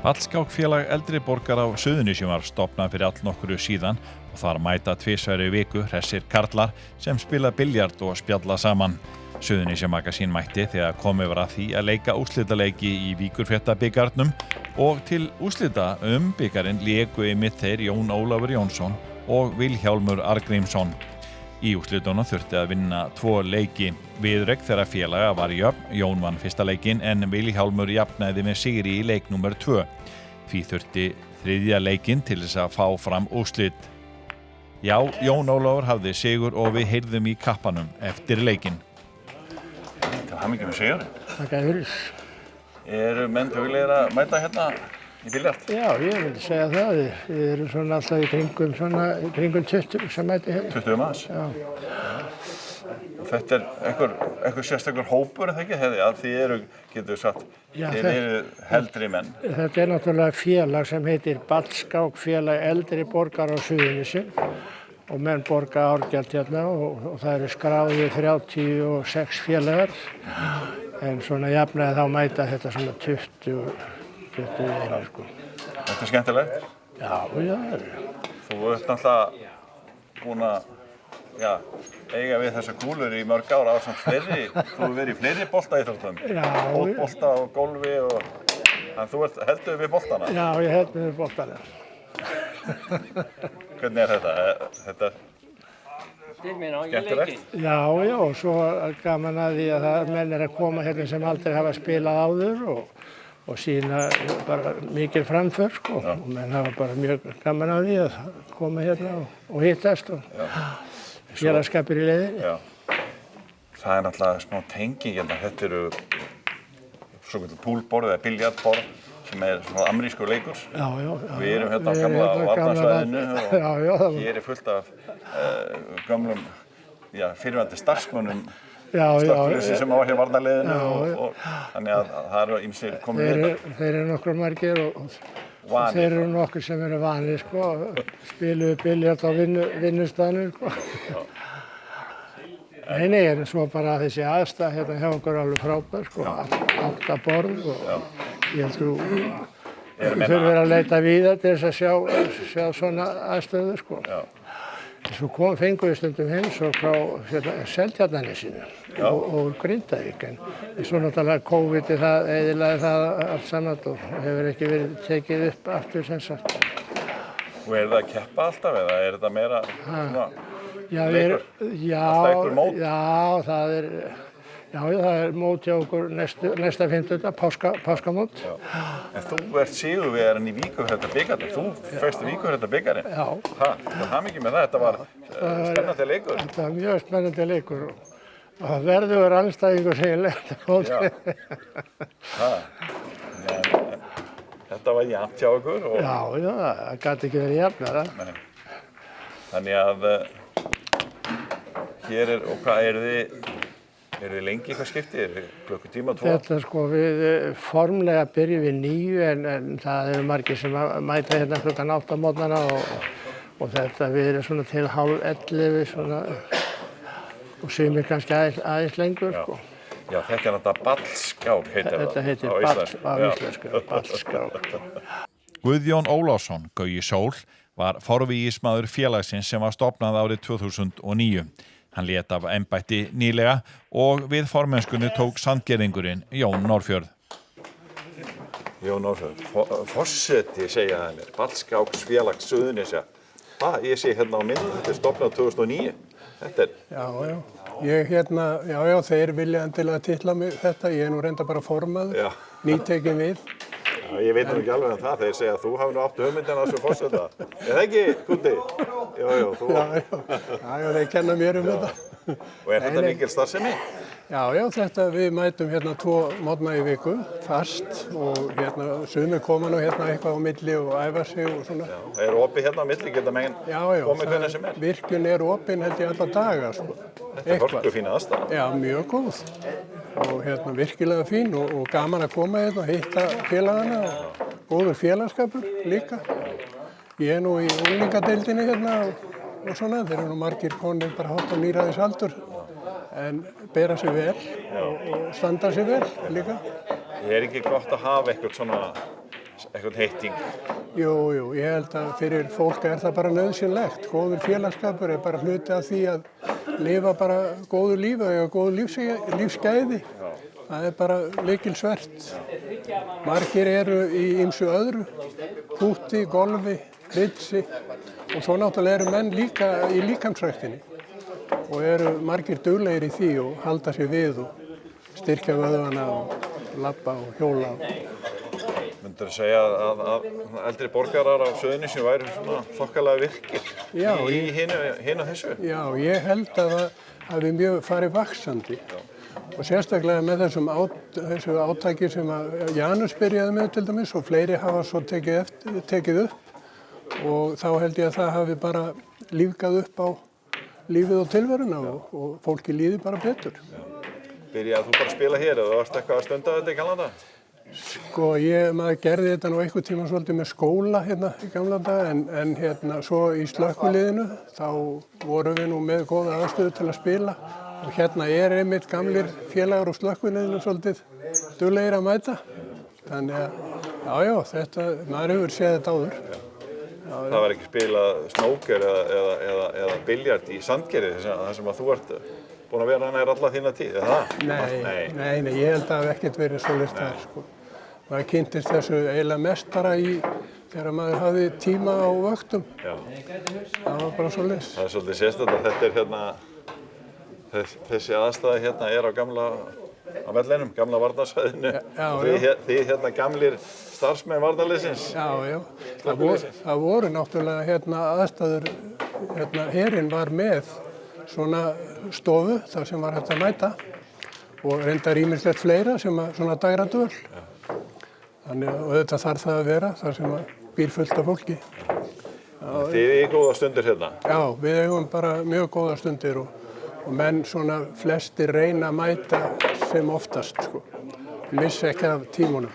Pallskákfélag eldri borgara á Suðurnesjum var stofnað fyrir allnokkru síðan og þar mæta tvisvar í viku hressir karlar sem spila biljard og spjalla saman. Suðurnesjamagasín mætti þegar komið var að því að leika úrslitaleiki í Víkurfréttabikarnum og til úrslita bikarinn léku einmitt þeir Jón Ólafur Jónsson og Vilhjálmur Arngrímsson. Í úrslitunum þurfti að vinna 2 leiki. Viðureign þeirra félaga var jöfn, Jón vann fyrsta leikinn en Vilhjálmur jafnaði með sigri í leik númer 2. Því þurfti 3. leikinn til þess að fá fram úrslit. Já, Jón Ólafur hafði sigur og við heyrðum í kappanum eftir leikinn. Til hamingju með sigurinn. Þakka fyrir. Eru menn duglegir að mæta hérna í biljard? Já, ég myndi segja það. Við erum svona alltaf í kringum 20 sem mæti hérna. 20 manns? Já. Og þetta einhver sérstakur hópur, eða ekki? Að þið eru, getur við sagt, þið eru heldri menn. Þetta er náttúrulega félag sem heitir Pallskákfélag eldri borgara á Suðurnesjum og menn borga árgjald hérna og það eru skráðir 36 félagar. En svona jafnaði þá mæta þetta svona 21 sko. Þetta er skemmtilegt? Já, já. Þú ert náttúrulega búin að eiga við þessar kúlur í mörg ára á samt fleiri, þú hefur verið í fleiri boltaíþróttum. Já. Fótbolta og golfi og þannig þú heldur við boltana? Já, ég held við boltana. Hvernig er þetta? Þetta skemmtilegt? Já, já, og svo er gaman að því að það menn að koma hérna sem aldrei hafa spilað áður og sýna bara mikil framför sko. Og menn hafa bara mjög gaman að því að koma hérna og hittast og félagsskapur í leiðinni. Já. Það er náttúrulega smá tenging hérna. Þetta eru svokölluð púlborð eða biljardborð sem er svona amerískur leikur. Já, já. Við erum hérna á gamla varnarsvæðinu og já, hér er fullt af gömlum fyrrverandi starfsmönnum já, slökkviliðsins sem á hér varnarliðinu og þannig að það eru ýmsir komið við. Þeir eru nokkur margir og þeir eru nokkur sem eru vanir sko, spiluðu biljard á vinnustaðnum sko. Nei, en svo bara þessi aðstæða hérna hjá okkur alveg frábær sko, 8 borð og ég held þú þurfir að leita víða til þess að sjá svona aðstöðu sko. Svo fengum við stundum heimsókn frá Seltjarnarnesinu og Grindavík en svo náttúrulega COVID það eyðilagði það allt saman og hefur ekki verið tekið upp aftur sem sagt. Og er það að keppa alltaf eða er þetta meira svona leikur? Alltaf einhver mót? Já, það er mót hjá okkur næsta fimmtudag, páskamót. En þú ert sigurvegarinn í Víkurfréttabikarnum. Þú fékkst Víkurfréttabikarinn. Já. Það hamingju með það. Þetta var spennandi leikur. Þetta var mjög spennandi leikur og það verður andstæðingur segjanlega. Þetta var jafnt hjá okkur. Já, það gat ekki verið jafnara. Þannig að hér og hvað eru þið lengi eitthvað skipti? Er þið klukkutíma, 2? Þetta sko við formlega byrjum við 9 en það eru margir sem mæta hérna klukkan 8 á morgnana og þetta við erum svona til 10:30 svona og sumir kannski aðeins lengur sko. Já, þetta er náttúrulega Pallskák heitir það. Þetta heitir á íslensku, Pallskák. Guðjón Ólafsson, Gaui Sól, var forvígismaður félagsins sem var stofnað árið 2009. Hann lét af embætti nýlega og við formennskunni tók sandgerðingurinn Jón Norðfjörð. Jón Norðfjörð, forseti segja það mér, Pallskáksfélag Suðurnesja. Ég sé hérna á mynd, þetta er stofnað 2009. Þetta er... Já, þeir vilja endilega titla mig þetta, ég er nú reynda bara formaður, nýtekin við. Já, ég veit nú ekki alveg það, þeir segja að þú hafi nú átt hugmyndina á þessu forseta. Er það ekki, Gutti? Jú, þú... Já, þeir kenna mér þetta. Og er þetta mikil starfsemi? Já, við mætum hérna 2 morgna í viku, fast og hérna sumir koma nú hérna eitthvað á milli og æfa sig og svona. Já, það er opið hérna á milli, geta meginn komið hvernig sem er? Virkjun er opin held ég alla daga, sko. Þetta er hörkufína aðstaða. Já, mjög góð. Og hérna virkilega fín og gaman að koma hérna og hitta félagana og góður félagsskapur líka. Ég er nú í unglingadeildinni hérna og svona, þeir eru nú margir konir bara hátt á níræðisaldur en bera sig vel og standa sig vel líka. Er ekki gott að hafa eitthvað svona eitthvað heiting. Jú, ég held að fyrir fólk það bara nauðsynlegt. Góður félagsskapur bara hluti af því að lifa bara góðu lífi og eiga góðu lífsgæði. Það bara lykilsvert. Margir eru í ýmsu öðru, púti, golfi, ritsi og svo náttúrulega eru menn líka í líkamsræktinni og eru margir duglegir í því og halda sér við og styrkja vöðvana og labba og hjóla. Myndirðu segja að eldri borgarar á Suðurnesjum væru svona þokkalega virkir í hinu þessu? Já, ég held að það hafi mjög farið vaxandi og sérstaklega með þessu átaki sem að Janus byrjaði með til dæmis og fleiri hafa svo tekið upp og þá held ég að það hafi bara lífgað upp á lífið og tilveruna og fólki líði bara betur. Byrjaði þú bara að spila hér eða varst eitthvað að stunda þetta í Kanada? Sko, maður gerði þetta nú einhvern tíma svolítið með skóla hérna í gamla daga en hérna svo í slökkviliðinu þá vorum við nú með góða aðstöðu til að spila og hérna einmitt gamlir félagar úr slökkviliðinu svolítið duglegir að mæta. Þannig að já, maður hefur séð þetta áður. Það var ekki spilað snóker eða biljard í Sandgerði þar sem að þú ert búinn að vera nær alla þína tíð, er það? Nei, ég held að það hef ekkert verið svoleiðis þar, sko. Maður kynntist þessu eiginlega mest bara þegar maður hafði tíma á vöktum. Já. Það var bara svoleiðis. Það svolítið sérstætt að þetta hérna, þessi aðstæða hérna á vellinum, gamla varnarsvæðinu. Þið hérna gamlir starfsmenn varnarliðsins. Já. Það voru náttúrulega hérna aðstæður, herinn var með svona stofu þar sem var hægt að mæta og reyndar ýmislegt fleira sem svona dagra dvöl. Þannig að auðvitað þarf það að vera þar sem býr fullt af fólki. Þið eigið góða stundir hérna? Já, við eigum bara mjög góða stundir og menn svona flestir reyna að mæta sem oftast, sko. Missa ekki af tímunum.